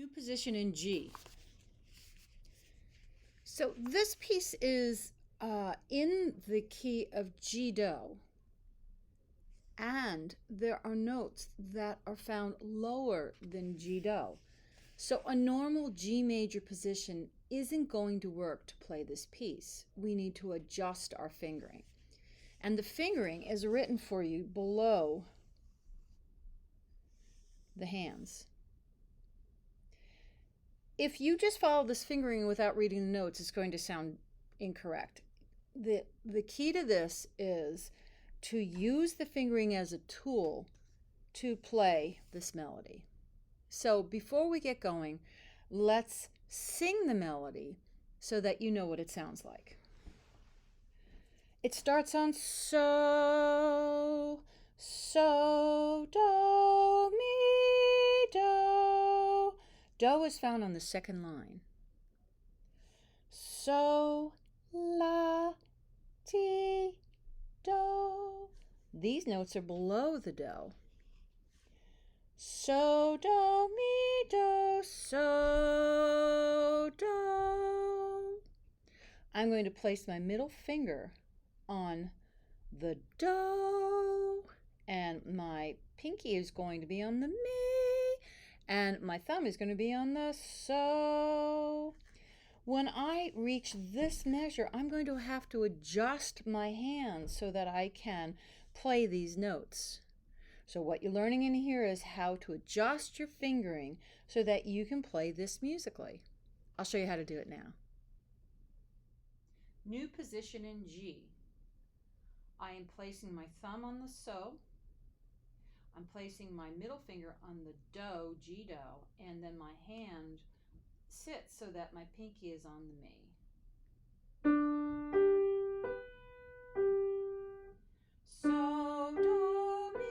New position in G. So this piece is in the key of G Do, and there are notes that are found lower than G Do. So a normal G major position isn't going to work to play this piece. We need to adjust our fingering. And the fingering is written for you below the hands. If you just follow this fingering without reading the notes, it's going to sound incorrect. The key to this is to use the fingering as a tool to play this melody. So before we get going, let's sing the melody so that you know what it sounds like. It starts on so, do, mi, do. Do is found on the second line. So, la, ti, do. These notes are below the do. So, do, mi, do, so, do. I'm going to place my middle finger on the do, and my pinky is going to be on the mi, and my thumb is going to be on the so. When I reach this measure, I'm going to have to adjust my hands so that I can play these notes. So what you're learning in here is how to adjust your fingering so that you can play this musically. I'll show you how to do it now. New position in G. I am placing my thumb on the so. I'm placing my middle finger on the do, G do, and then my hand sits so that my pinky is on the mi. So, do, mi,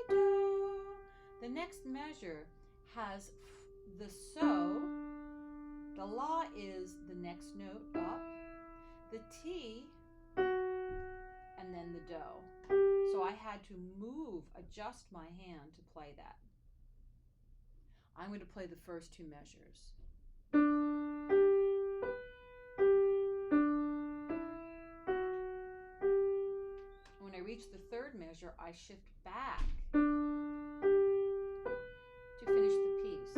do. The next measure has the so. The la is the next note up. The ti, and then the do. So I had to adjust my hand to play that. I'm going to play the first two measures. When I reach the third measure, I shift back to finish the piece.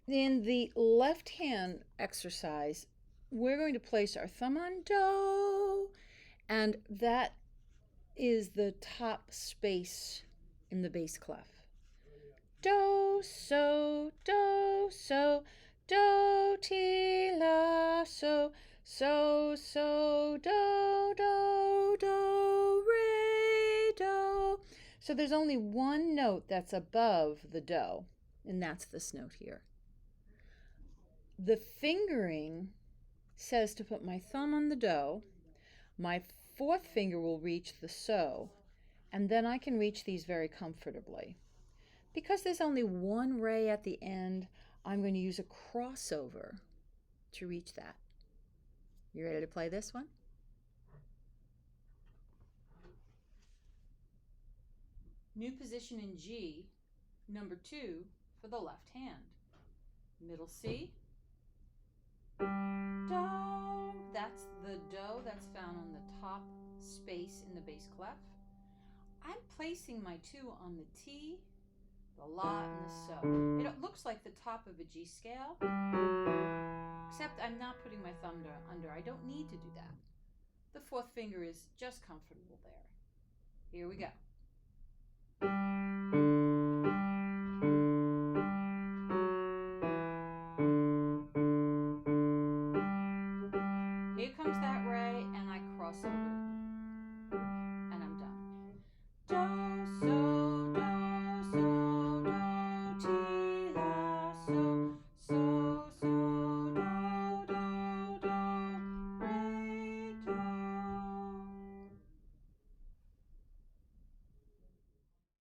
In the left hand exercise, we're going to place our thumb on do, and that is the top space in the bass clef. Do, so, do, ti, la, so, do, re, do. So there's only one note that's above the do, and that's this note here. The fingering says to put my thumb on the do, my fourth finger will reach the so, and then I can reach these very comfortably. Because there's only one re at the end, I'm going to use a crossover to reach that. You ready to play this one? New position in G, number 2 for the left hand. Middle C, do. That's the do that's found on the top space in the bass clef. I'm placing my 2 on the T, the la, and the so. It looks like the top of a G scale, except I'm not putting my thumb under. I don't need to do that. The fourth finger is just comfortable there. Here we go.